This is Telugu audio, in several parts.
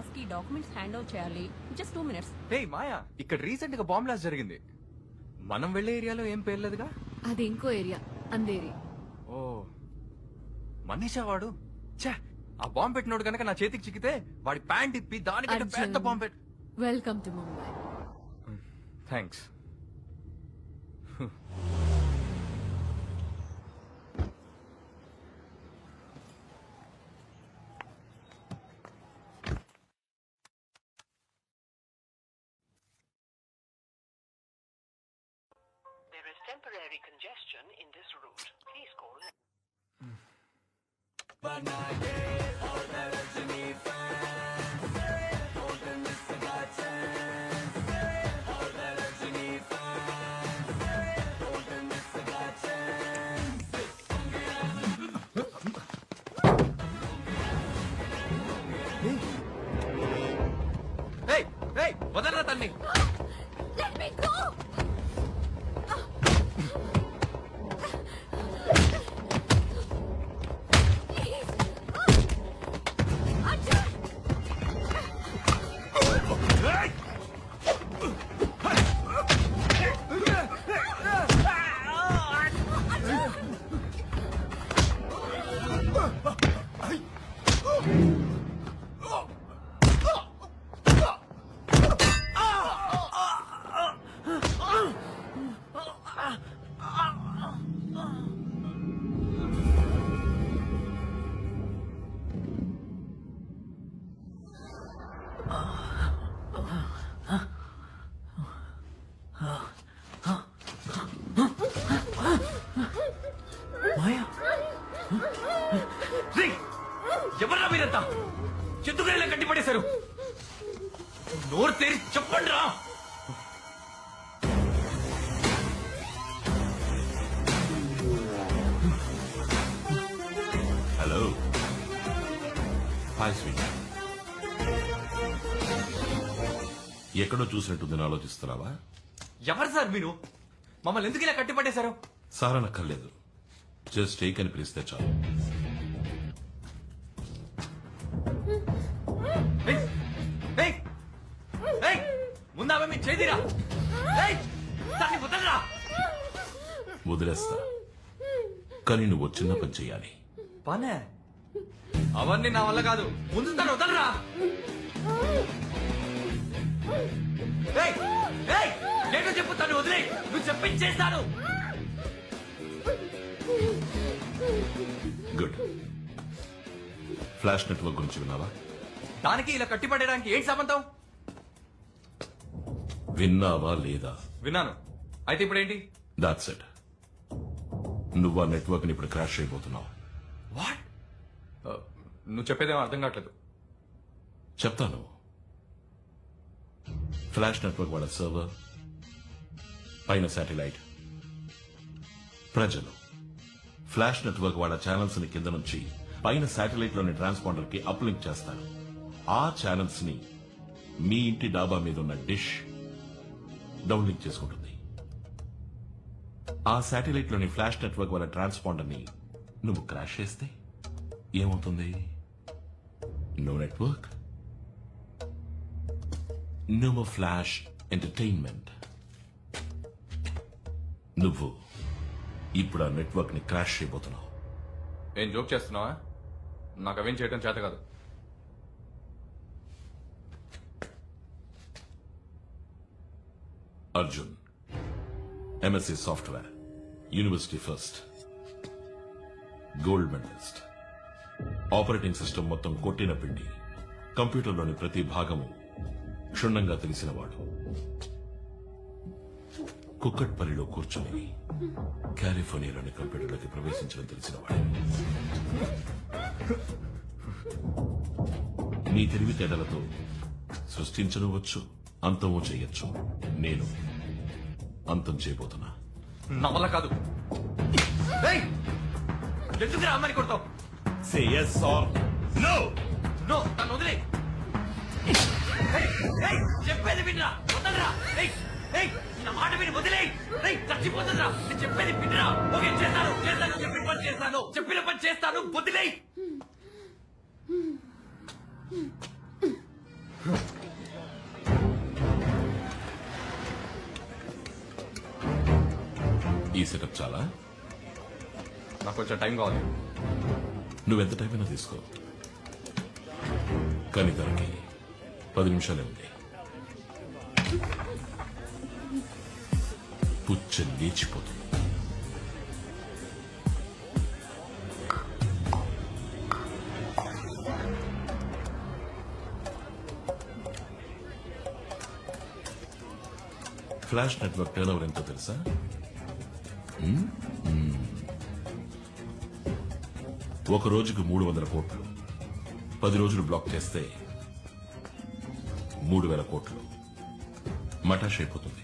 కి డాక్యుమెంట్స్ హ్యాండ్ ఓవర్ చేయాలి. Just 2 minutes. హే మాయా, ఇక్కడ రీసెంట్ గా బాంబ్ బ్లాస్ట్ జరిగింది. మనం వెళ్లే ఏరియాలో ఏం పేర్లేదుగా. అది ఇంకో ఏరియా, అందేరి. ఓ మనీషా వాడు. ఛే, ఆ బాంబ్ పెట్టినోడు కనుక నా చేతికి చిక్కితే వాడి ప్యాంట్ ఇప్పి దానికంటే పెద్ద బాంబ్ పెట్టి. Welcome to Mumbai. Thanks. There is temporary congestion in this route. Please call. వదలరా తన్ని. Let me go! ఎవర్రా మీరంతా? చెట్టుగాయలా కట్టి పడేశారు. నోరు తెరి చెప్పండి రా. Hello, hi sweet. ఎక్కడో చూసినట్టుంది ఆలోచిస్తున్నావా? ఎవరు సార్ మీరు? మమ్మల్ని ఎందుకు ఇలా కట్టి పడేశారు? సారనక్కర్లేదు, జస్ట్ టేక్ అని పిలిస్తే చాలు. ముందామే మీ చేదిరా. వదలరా. వదిలేస్తా, కానీ నువ్వు చిన్న పని చెయ్యాలి. పనే అవన్నీ నా వల్ల కాదు. ముందు తను వదలరా. ఏంటో చెప్పు, తను వదిలే. నువ్వు చెప్పించేస్తాను. గుడ్. ఫ్లాష్ నెట్వర్క్ గురించి విన్నావా? దానికి ఇలా కట్టిపడడానికి ఏంటి సంబంధం? విన్నావా లేదా? విన్నాను. అయితే ఇప్పుడు ఏంటి? That's it. నువ్వు ఆ నెట్వర్క్ ని ఇప్పుడు క్రాష్ అయిపోతున్నావు. వాట్? నువ్వు చెప్పేదేమో అర్థం కావట్లేదు. చెప్తాను. ఫ్లాష్ నెట్వర్క్ వాళ్ళ సర్వర్ పైన శాటిలైట్, ప్రజలు ఫ్లాష్ నెట్వర్క్ వాళ్ళ ఛానల్స్ ని కింద నుంచి పైన శాటిలైట్ లోని ట్రాన్స్పాండర్ కి అప్లింక్ చేస్తారు. ఆ ఛానల్స్ ని మీ ఇంటి డాబా మీద ఉన్న డిష్ డౌన్లింక్ చేసుకుంటుంది. ఆ శాటిలైట్ లోని ఫ్లాష్ నెట్వర్క్ వాళ్ళ ట్రాన్స్పాండర్ ని నువ్వు క్రాష్ చేస్తే ఏమవుతుంది? No network, no flash entertainment. నువ్వు ఇప్పుడు ఆ నెట్వర్క్ ని క్రాష్ చేయబోతున్నావు. ఏం జోక్ చేస్తున్నావా? నాకు అవేం చేయడం చేత కాదు. Arjun, MSc software, university first, gold medallist, operating system మొత్తం కొట్టిన పిండి, కంప్యూటర్లోని ప్రతి భాగము క్షుణ్ణంగా తెలిసినవాడు, కుక్కట్పల్లిలో కూర్చొని కాలిఫోర్నియాలోని కంప్యూటర్లోకి ప్రవేశించడం తెలిసినవాడు. నీ తెలివితేటలతో సృష్టించవచ్చు, అంతమూ చేయొచ్చు. నేను అంతం చేయబోతున్నా. నా వల్ల కాదు. ఎందుకు అమ్మని కొడతావు? Say yes or no. No, తను వదిలే. చెప్పేది వినరా. వదలరా. నా మాట విని వదిలే. చచ్చిపోతుందిరా. నేను చెప్పేది వినరా. ఓకే, చేస్తాను చెప్పిన పని చేస్తాను. చెప్పిన పని చేస్తాను. వదిలే. ఈ సెటప్ చాలా? నాకు కొంచెం టైం కావాలి. నువ్వెంత టైం అయినా తీసుకో, కానీ దానికి 10 నిమిషాలే ఉంది. పుచ్చ లేచిపోతుంది. ఫ్లాష్ నెట్వర్క్ టర్న్ ఓవర్ ఎంతో తెలుసా? ఒక రోజుకు 300 కోట్లు. 10 రోజులు బ్లాక్ చేస్తే 3000 కోట్లు. మటాష్ అయిపోతుంది.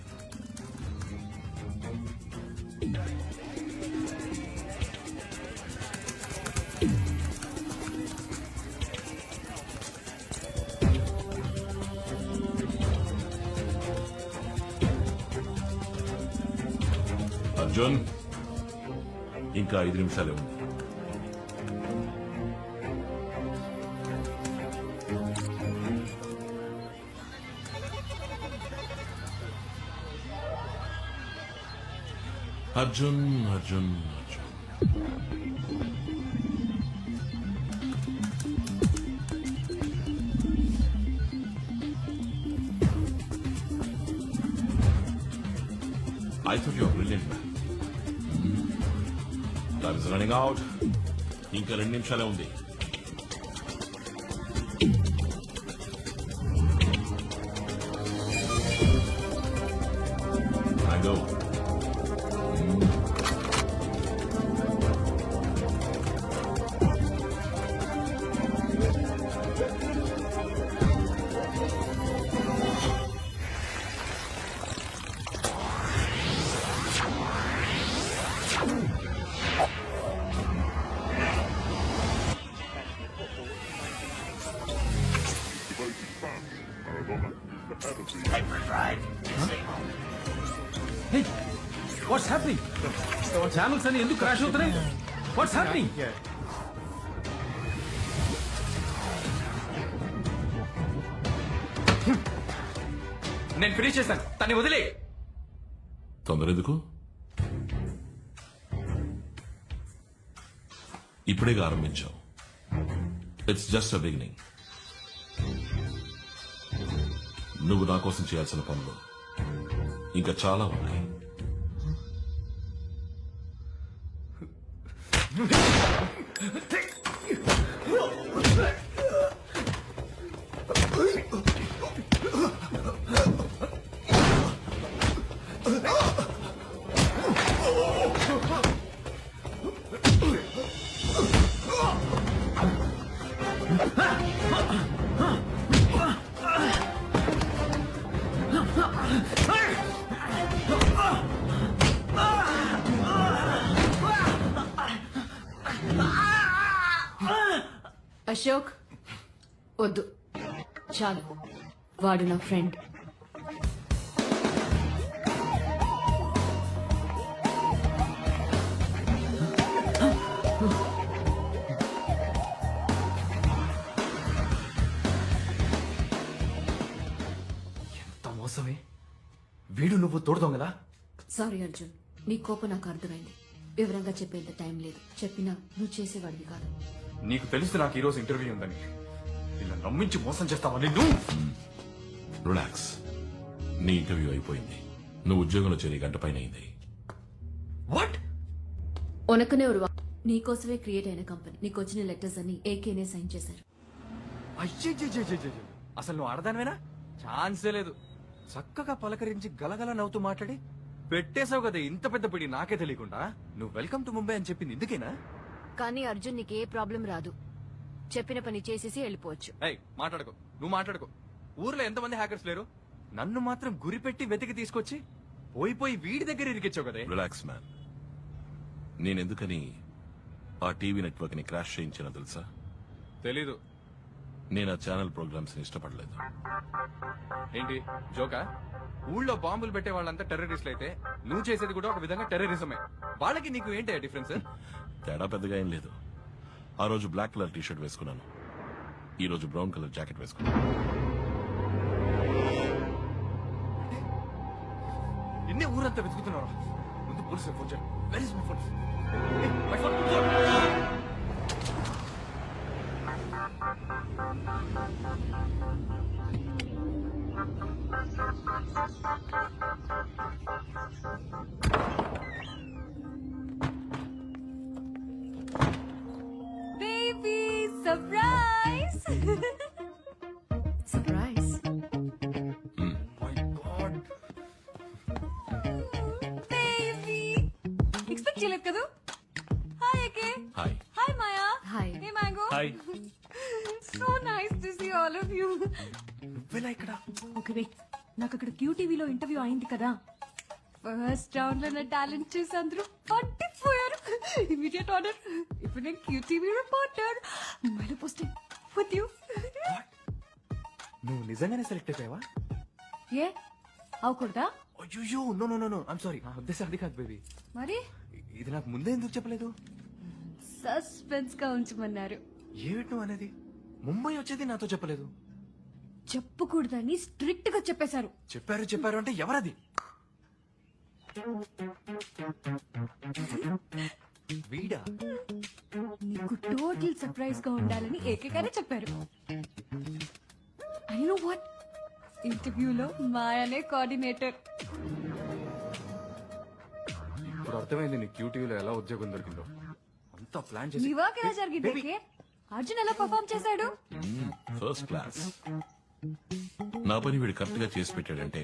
అర్జున్, ఇంకా 5 నిమిషాలే ఉంది. Arjun Arjun Arjun I thought you were brilliant, man. Time is running out. ఇంకా 2 నిమిషాలే ఉంది. I go. Hey, what's happening? Channels అని ఎందుకు క్రాష్ అవుతున్నాయి? What's happening? నేను ఫినిష్ చేశాను, తన్ని వదిలే. తొందర ఎందుకు? ఇప్పుడేగా ఆరంభించావు. It's just a beginning. నువ్వు నా కోసం చేయాల్సిన పనులు ఇంకా చాలా ఉన్నాయి. అశోక్ వద్దు, చాలు. వాడు నా ఫ్రెండ్. ఎంత మోసమే. వీడు నువ్వు తోడుతాం కదా. సారీ అర్జున్, నీ కోపం నాకు అర్థమైంది. వివరంగా చెప్పేంత టైం లేదు. చెప్పినా నువ్వు చేసేవాడివి కాదు. నీకు తెలుసు నాకు ఈ రోజు ఇంటర్వ్యూ ఉందని. ఇలా నమ్మించి మోసం చేస్తావా నిన్ను? రిలాక్స్. నీ ఇంటర్వ్యూ అయిపోయింది. నువ్వు ఉద్యోగంలో చేరి 1 గంట పైన అయింది. వాట్? ఉనకనే ఉరువా నీకోసమే క్రియేట్ అయిన కంపెనీ. నీకు వచ్చిన లెటర్స్ అన్ని ఏకేనే సైన్ చేశారు. అయ్యో, అసలు నువ్వు ఆడదానివేనా? ఛాన్సే లేదు. చక్కగా పలకరించి గలగల నవ్వుతూ మాట్లాడి పెట్టేశావు కదా ఇంత పెద్ద పిడి నాకే తెలియకుండా. నువ్వు వెల్కమ్ టు ముంబై అని చెప్పింది ఇందుకేనా? కానీ అర్జున్ నీకు ఏ ప్రాబ్లం రాదు. చెప్పిన పని చేసేసి వెళ్ళిపోవచ్చు. ఏయ్, మాట్లాడుకో, నువ్వు మాట్లాడుకో. ఊర్లో ఎంతమంది హ్యాకర్స్ లేరు? నన్ను మాత్రం గురిపెట్టి వెతికి తీసుకొచ్చి పోయి వీడి దగ్గర ఇరికిచ్చావు కదే. Relax man. నేనెందుకని ఆ టీవీ నెట్వర్క్ ని క్రాష్ చేయించిన తెలుసా? తెలీదు. నేను ఆ ఛానల్ ప్రోగ్రామ్స్ ని ఇష్టపడలేదు. ఏంటి జోకా? ఊళ్ళో బాంబులు పెట్టే వాళ్ళంతా టెర్రరిస్టులు అయితే నువ్వు చేసేది కూడా ఒక విధంగా టెర్రరిజమే. వాళ్ళకి నీకు ఏంటి డిఫరెన్స్? తేడా పెద్దగా ఏం లేదు. ఆ రోజు బ్లాక్ కలర్ టీ షర్ట్ వేసుకున్నాను, ఈ రోజు బ్రౌన్ కలర్ జాకెట్ వేసుకున్నాను. నిన్నే ఊరంతా వెతుకుతున్నారా ముందు పోలీసు ఫోన్ చేయండి where is my phone my phone baby surprise surprise my god baby expect చేయలేదు కదా hi AK hi hi Maya hi hey mango hi so nice to see all of you నువ్వెలా ఇక్కడ ఓకే వెయిట్ నాకు అక్కడ క్యూటీవీలో ఇంటర్వ్యూ అయింది కదా ఫస్ట్ రౌండ్ లో నా టాలెంట్ చూసి అందరూ పట్టిపోయారు ఇమీడియట్ ఆర్డర్ ఇప్పుడు నేను క్యూటీవీ రిపోర్టర్ ముంబైలో పోస్టింగ్ విత్ యూ నువ్వు నిజంగానే సెలెక్ట్ అయిపోయావా ఏ అవకూడదా అయ్యో no no no no I'm sorry నా ఉద్దేశం అది కాదు బేబీ మరి ఇది నాకు ముందే ఎందుకు చెప్పలేదు సస్పెన్స్ గా ఉంచమన్నారు ఏమిటి నువ్వు అనేది ముంబై వచ్చేది నాతో చెప్పలేదు చెప్పకూడదని స్ట్రిక్ట్ గా చెప్పేశారు చెప్పారు చెప్పారు అంటే ఎవరది వీడా నీకు టోటల్ సర్ప్రైజ్ గా ఉండాలని ఏకగానే చెప్పారు ఐ నో వాట్ ఇంటర్వ్యూలో మాయనే కోఆర్డినేటర్ ఇప్పుడు అర్థమైంది నీ క్యూటీవీలో ఎలా ఉద్యోగం దొరికిందో అంతా ప్లాన్ చేసి నీ వర్క్ ఎలా జరిగింది Baby. ఏకే? అర్జున్ ఎలా పర్ఫామ్ చేశాడు ఫస్ట్ క్లాస్ నా పని వీడు కరెక్ట్ గా చేసి పెట్టాడంటే